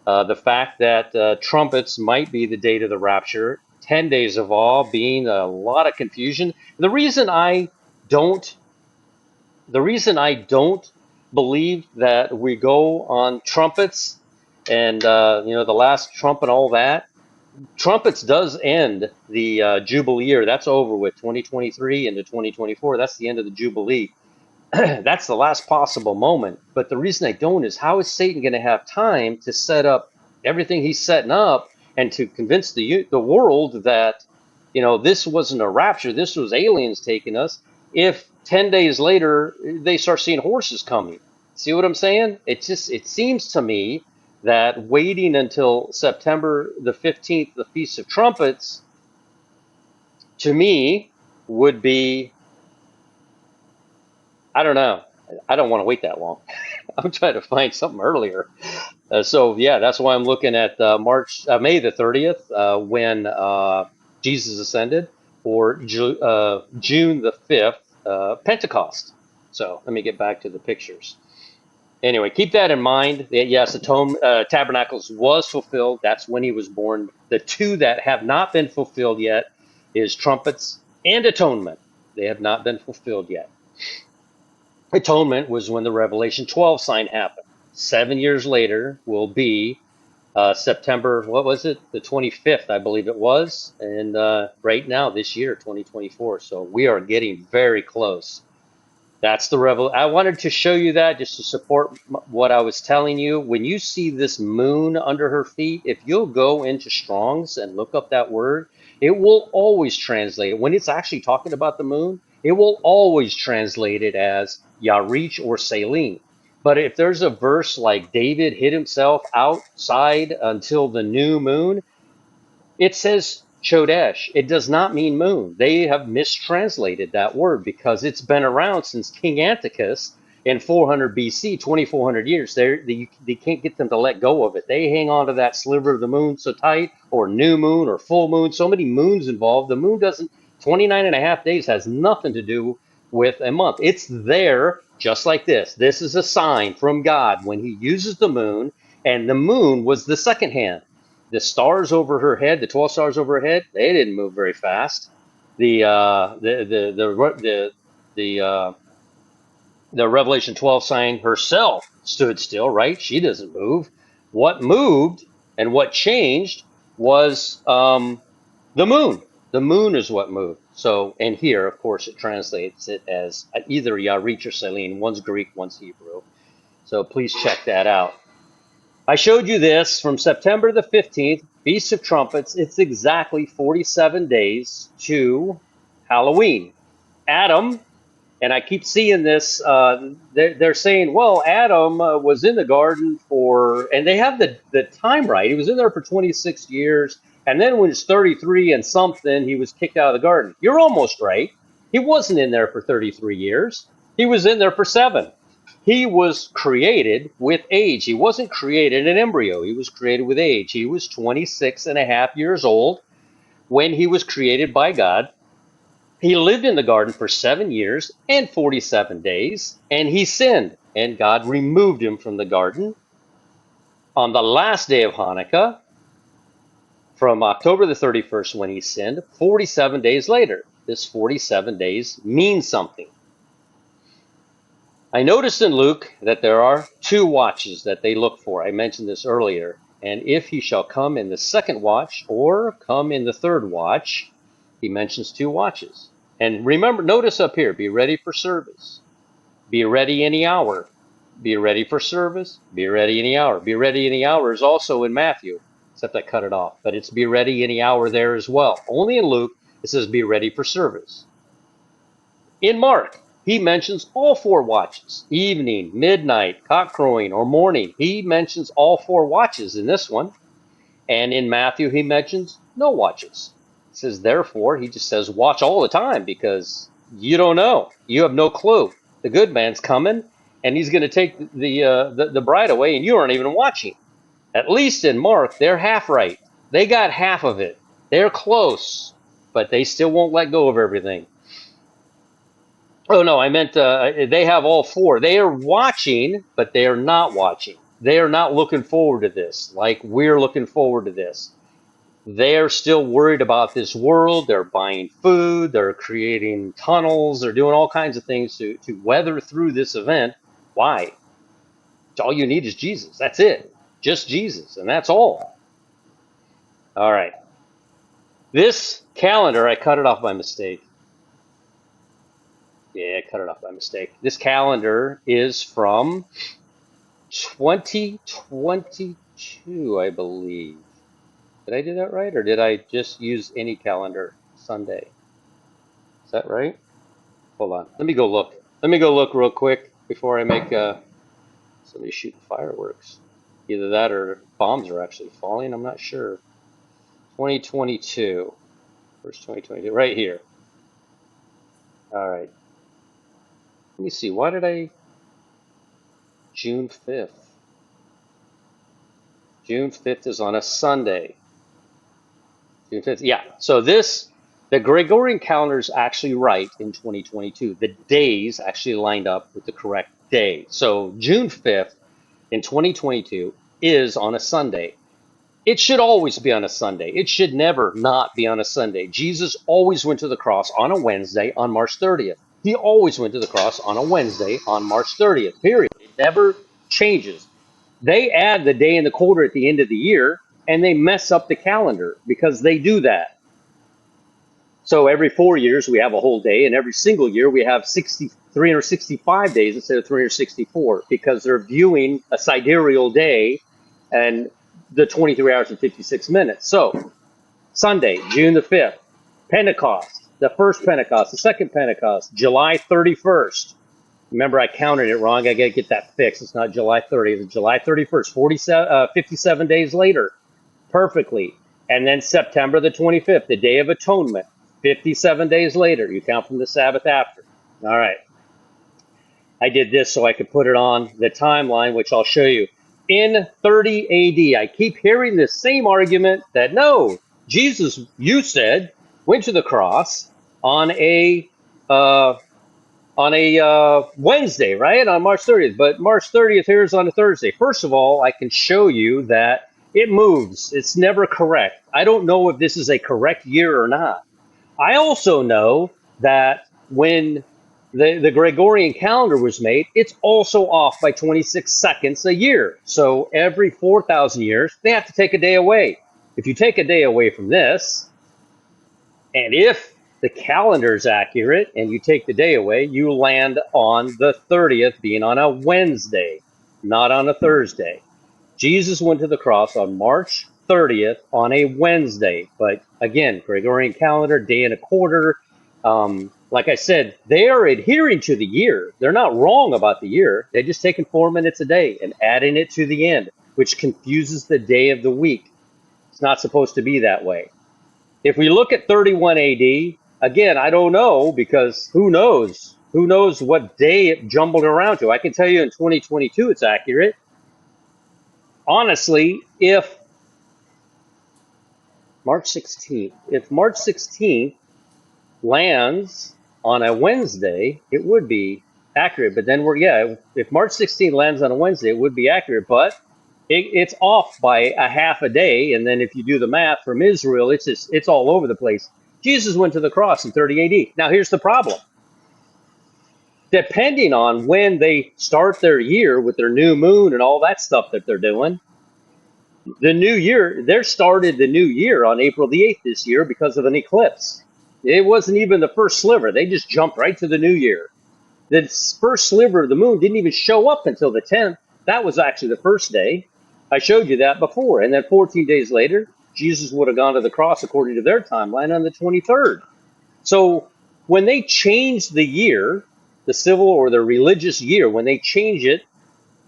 S2: the fact that trumpets might be the date of the rapture. 10 days of awe being a lot of confusion. Don't, the reason I don't believe that we go on trumpets and the last trump and all that. Trumpets does end the Jubilee year. That's over with 2023 into 2024. That's the end of the Jubilee. That's the last possible moment. But the reason I don't is how is Satan going to have time to set up everything he's setting up and to convince the world that this wasn't a rapture, this was aliens taking us, if 10 days later they start seeing horses coming. See what I'm saying? It seems to me that waiting until September the 15th, the Feast of Trumpets, to me would be, I don't know. I don't want to wait that long. I'm trying to find something earlier. So yeah, that's why I'm looking at May the 30th, when Jesus ascended, or June the 5th, Pentecost. So let me get back to the pictures. Anyway, keep that in mind. That yes, Tabernacles was fulfilled. That's when he was born. The two that have not been fulfilled yet is trumpets and atonement. They have not been fulfilled yet. Atonement was when the Revelation 12 sign happened. 7 years later will be September, what was it? The 25th, I believe it was. And right now, this year, 2024. So we are getting very close. That's the revel. I wanted to show you that just to support what I was telling you. When you see this moon under her feet, if you'll go into Strong's and look up that word, it will always translate it. When it's actually talking about the moon, it will always translate it as Yarich or Selene. But if there's a verse like David hid himself outside until the new moon, it says Chodesh. It does not mean moon. They have mistranslated that word because it's been around since King Antiochus in 400 BC, 2,400 years. They can't get them to let go of it. They hang on to that sliver of the moon so tight, or new moon or full moon. So many moons involved. The moon doesn't, 29 and a half days has nothing to do with a month. It's there just like this. This is a sign from God when he uses the moon, and the moon was the second hand. The stars over her head, the 12 stars over her head, they didn't move very fast. The Revelation 12 sign herself stood still, right? She doesn't move. What moved and what changed was the moon. The moon is what moved. So, and here, of course, it translates it as either Yarich or Selene. One's Greek, one's Hebrew. So please check that out. I showed you this from September the 15th, Feast of Trumpets. It's exactly 47 days to Halloween. Adam, and I keep seeing this, they're saying, well, Adam was in the garden and they have the time right. He was in there for 26 years, and then when he's 33 and something, he was kicked out of the garden. You're almost right. He wasn't in there for 33 years. He was in there for 7. He was created with age. He wasn't created an embryo. He was created with age. He was 26 and a half years old when he was created by God. He lived in the garden for 7 years and 47 days, and he sinned, and God removed him from the garden on the last day of Hanukkah, from October the 31st when he sinned, 47 days later. This 47 days means something. I noticed in Luke that there are 2 watches that they look for. I mentioned this earlier. And if he shall come in the second watch or come in the third watch, he mentions 2 watches. And remember, notice up here, be ready for service. Be ready any hour. Be ready for service. Be ready any hour. Be ready any hour is also in Matthew, except I cut it off. But it's be ready any hour there as well. Only in Luke, it says be ready for service. In Mark, he mentions all 4 watches, evening, midnight, cock crowing, or morning. He mentions all 4 watches in this one. And in Matthew, he mentions no watches. He says, therefore, he just says, watch all the time because you don't know. You have no clue. The good man's coming and he's going to take the bride away and you aren't even watching. At least in Mark, they're half right. They got half of it. They're close, but they still won't let go of everything. Oh no, I meant they have all 4. They are watching, but they are not watching. They are not looking forward to this like we're looking forward to this. They're still worried about this world. They're buying food. They're creating tunnels. They're doing all kinds of things to weather through this event. Why? All you need is Jesus. That's it. Just Jesus. And that's all. All right. This calendar, I cut it off by mistake. Yeah, I cut it off by mistake. This calendar is from 2022, I believe. Did I do that right? Or did I just use any calendar Sunday? Is that right? Hold on. Let me go look. Let me go look real quick before I make somebody shooting fireworks. Either that or bombs are actually falling. I'm not sure. 2022. Where's 2022? Right here. All right. Let me see. Why did I? June 5th. June 5th is on a Sunday. June 5th. Yeah. So the Gregorian calendar is actually right in 2022. The days actually lined up with the correct day. So June 5th in 2022 is on a Sunday. It should always be on a Sunday. It should never not be on a Sunday. Jesus always went to the cross on a Wednesday on March 30th. He always went to the cross on a Wednesday on March 30th, period. It never changes. They add the day and the quarter at the end of the year and they mess up the calendar because they do that. So every 4 years we have a whole day, and every single year we have 365 days instead of 364 because they're viewing a sidereal day and the 23 hours and 56 minutes. So Sunday, June the 5th, Pentecost, the first Pentecost, the second Pentecost, July 31st. Remember, I counted it wrong. I got to get that fixed. It's not July 30th, it's July 31st, 57 days later, perfectly. And then September the 25th, the Day of Atonement, 57 days later. You count from the Sabbath after. All right. I did this so I could put it on the timeline, which I'll show you. In 30 AD, I keep hearing this same argument that no, Jesus, you said, went to the cross on a uh, Wednesday, right? On March 30th. But March 30th here is on a Thursday. First of all, I can show you that it moves. It's never correct. I don't know if this is a correct year or not. I also know that when the Gregorian calendar was made, it's also off by 26 seconds a year. So every 4,000 years, they have to take a day away. If you take a day away from this, and if the calendar is accurate and you take the day away, you land on the 30th being on a Wednesday, not on a Thursday. Jesus went to the cross on March 30th on a Wednesday. But again, Gregorian calendar, day and a quarter. Like I said, they are adhering to the year. They're not wrong about the year. They're just taking 4 minutes a day and adding it to the end, which confuses the day of the week. It's not supposed to be that way. If we look at 31 AD, again, I don't know because who knows? Who knows what day it jumbled around to? I can tell you in 2022 it's accurate. Honestly, if March 16th lands on a Wednesday, it would be accurate. But then if March 16th lands on a Wednesday, it would be accurate. But it's off by a half a day. And then if you do the math from Israel, it's all over the place. Jesus went to the cross in 30 AD. Now here's the problem. Depending on when they start their year with their new moon and all that stuff that they're doing, the new year, they started the new year on April the 8th this year because of an eclipse. It wasn't even the first sliver. They just jumped right to the new year. The first sliver of the moon didn't even show up until the 10th. That was actually the first day. I showed you that before. And then 14 days later, Jesus would have gone to the cross according to their timeline on the 23rd. So when they change the year, the civil or the religious year, when they change it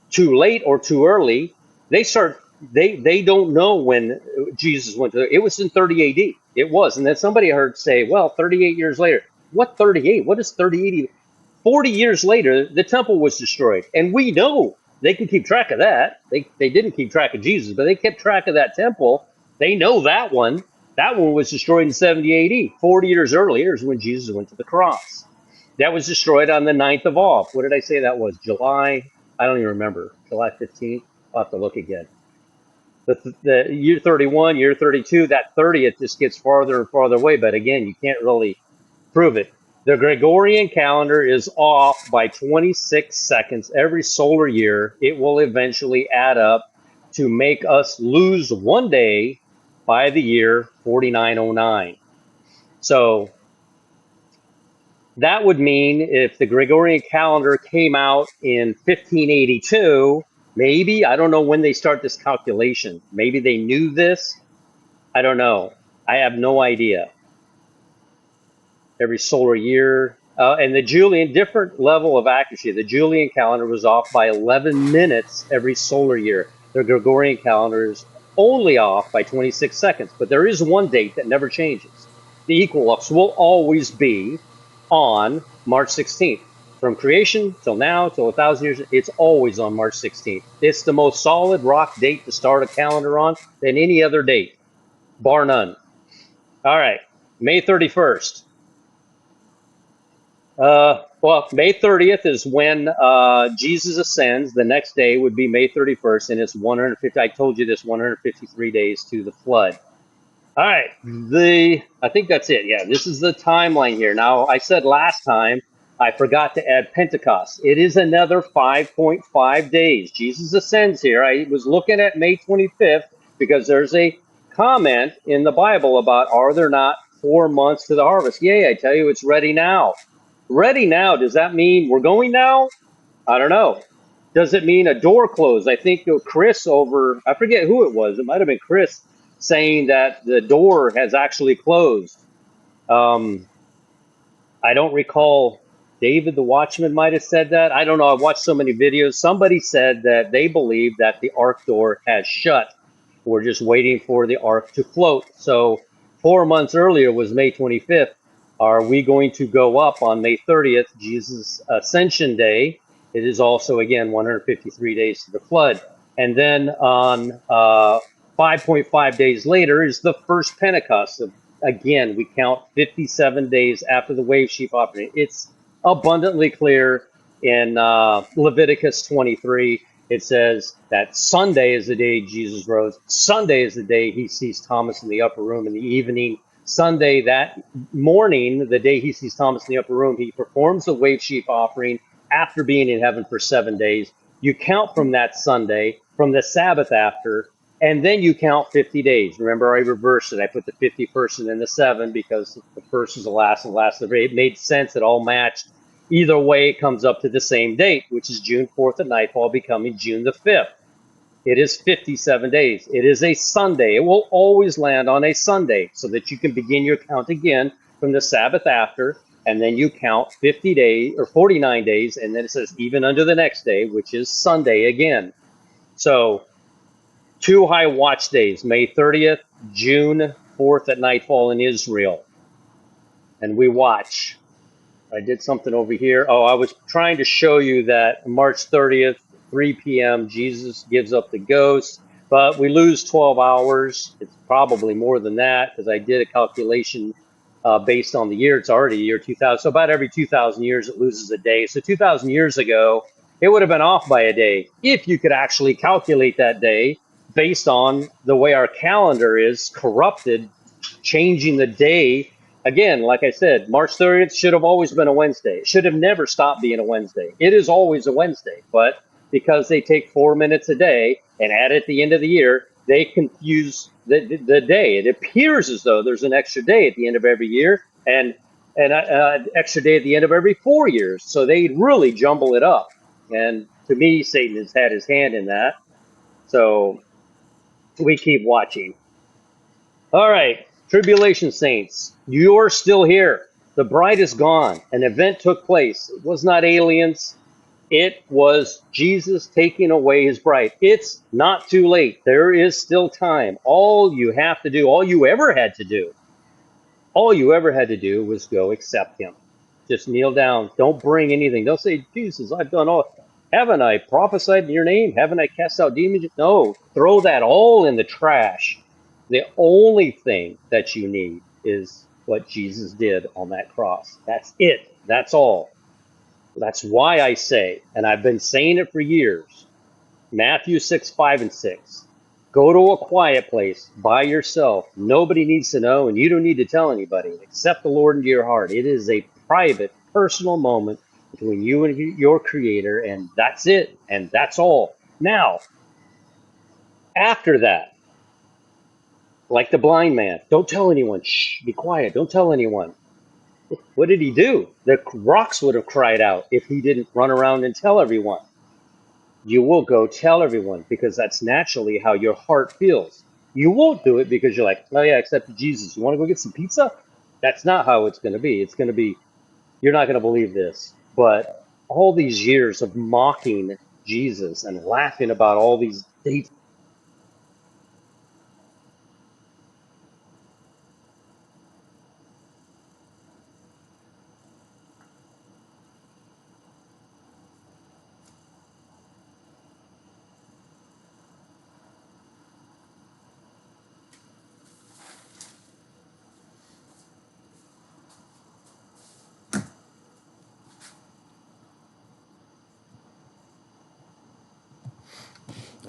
S2: too late or too early, they don't know when Jesus went to it was in 30 AD. It was. And then somebody heard say, well, 38 years later. What 38? What is 38? 40 years later, the temple was destroyed. And we know they can keep track of that. They didn't keep track of Jesus, but they kept track of that temple. They know that one. That one was destroyed in 70 AD. 40 years earlier is when Jesus went to the cross. That was destroyed on the 9th of Av. What did I say that was? July? I don't even remember. July 15th? I'll have to look again. The year 31, year 32, that 30th just gets farther and farther away. But again, you can't really prove it. The Gregorian calendar is off by 26 seconds every solar year. It will eventually add up to make us lose one day by the year 4909. So that would mean if the Gregorian calendar came out in 1582, maybe, I don't know when they start this calculation. Maybe they knew this. I don't know. I have no idea. Every solar year. And the Julian, different level of accuracy. The Julian calendar was off by 11 minutes every solar year. The Gregorian calendar is only off by 26 seconds. But there is one date that never changes. The equinox will always be on March 16th. From creation till now, till 1,000 years, it's always on March 16th. It's the most solid rock date to start a calendar on than any other date, bar none. All right, May 31st. Well, May 30th is when Jesus ascends. The next day would be May 31st, and it's 150. I told you this 153 days to the flood. All right, I think that's it. Yeah, this is the timeline here. Now, I said last time I forgot to add Pentecost. It is another 5.5 days. Jesus ascends here. I was looking at May 25th because there's a comment in the Bible about are there not 4 months to the harvest? Yay, I tell you, it's ready now. Ready now, does that mean we're going now? I don't know. Does it mean a door closed? I think Chris I forget who it was. It might have been Chris saying that the door has actually closed. Um, I don't recall. David the Watchman might have said that. I don't know. I've watched so many videos. Somebody said that they believe that the ark door has shut. We're just waiting for the ark to float. So 4 months earlier was May 25th. Are we going to go up on May 30th, Jesus' Ascension Day? It is also, again, 153 days to the flood. And then on 5.5 days later is the first Pentecost. Again, we count 57 days after the wave sheep operating. It's abundantly clear in Leviticus 23. It says that Sunday is the day Jesus rose. Sunday is the day he sees Thomas in the upper room in the evening. Sunday, that morning, the day he sees Thomas in the upper room, he performs the wave sheep offering after being in heaven for 7 days. You count from that Sunday, from the Sabbath after, and then you count 50 days. Remember, I reversed it. I put the 50 first and then the 7 because the first is the last and the last is the first. It made sense. It all matched. Either way, it comes up to the same date, which is June 4th at nightfall, becoming June the 5th. It is 57 days. It is a Sunday. It will always land on a Sunday so that you can begin your count again from the Sabbath after, and then you count 50 days or 49 days, and then it says even under the next day, which is Sunday again. So 2 high watch days, May 30th, June 4th at nightfall in Israel. And we watch. I did something over here. Oh, I was trying to show you that March 30th, 3 p.m., Jesus gives up the ghost, but we lose 12 hours. It's probably more than that because I did a calculation based on the year. It's already year 2000. So about every 2,000 years, it loses a day. So 2,000 years ago, it would have been off by a day if you could actually calculate that day based on the way our calendar is corrupted, changing the day. Again, like I said, March 30th should have always been a Wednesday. It should have never stopped being a Wednesday. It is always a Wednesday, but because they take 4 minutes a day and add at the end of the year, they confuse the day. It appears as though there's an extra day at the end of every year and an extra day at the end of every 4 years. So they really jumble it up. And to me, Satan has had his hand in that. So we keep watching. All right, tribulation saints, you're still here. The bride is gone. An event took place. It was not aliens. It was Jesus taking away his bride. It's not too late. There is still time. All you have to do, all you ever had to do was go accept him. Just kneel down. Don't bring anything. Don't say, Jesus, I've done all. Haven't I prophesied in your name? Haven't I cast out demons? No, throw that all in the trash. The only thing that you need is what Jesus did on that cross. That's it. That's all. That's why I say, and I've been saying it for years, Matthew 6, 5, and 6. Go to a quiet place by yourself. Nobody needs to know, and you don't need to tell anybody. Accept the Lord into your heart. It is a private, personal moment between you and your Creator, and that's it, and that's all. Now, after that, like the blind man, don't tell anyone. Shh, be quiet. Don't tell anyone. What did he do? The rocks would have cried out if he didn't run around and tell everyone. You will go tell everyone because that's naturally how your heart feels. You won't do it because you're like, oh yeah, I accepted Jesus. You want to go get some pizza? That's not how it's going to be. It's going to be, you're not going to believe this. But all these years of mocking Jesus and laughing about all these dates.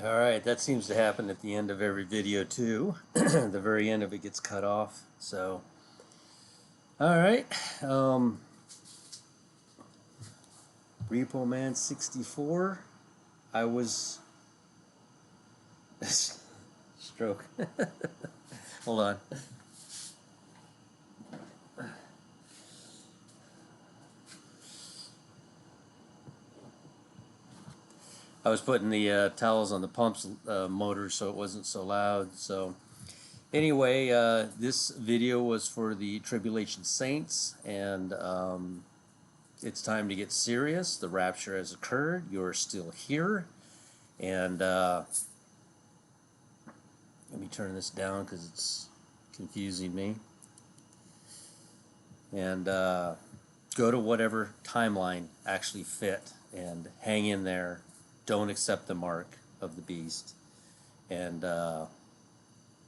S1: All right, that seems to happen at the end of every video too. The very end of it gets cut off. So, all right. Repo Man 64. I was stroke. Hold on. I was putting the towels on the pumps motor so it wasn't so loud. So anyway, this video was for the tribulation saints, and it's time to get serious. The rapture has occurred. You're still here, and let me turn this down because it's confusing me. And go to whatever timeline actually fit and hang in there. Don't accept the mark of the beast, and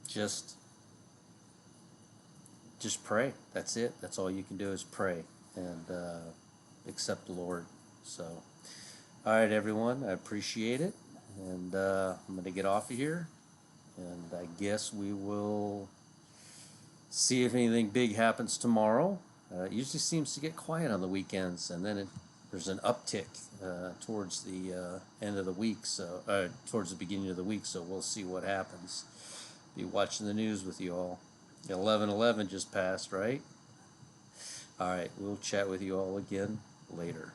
S1: just pray. That's it. That's all you can do is pray and accept the Lord. So, all right, everyone, I appreciate it, and I'm going to get off of here, and I guess we will see if anything big happens tomorrow. It usually seems to get quiet on the weekends, and then there's an uptick towards the end of the week, so towards the beginning of the week. So we'll see what happens. Be watching the news with you all. 11/11 just passed, right? All right, we'll chat with you all again later.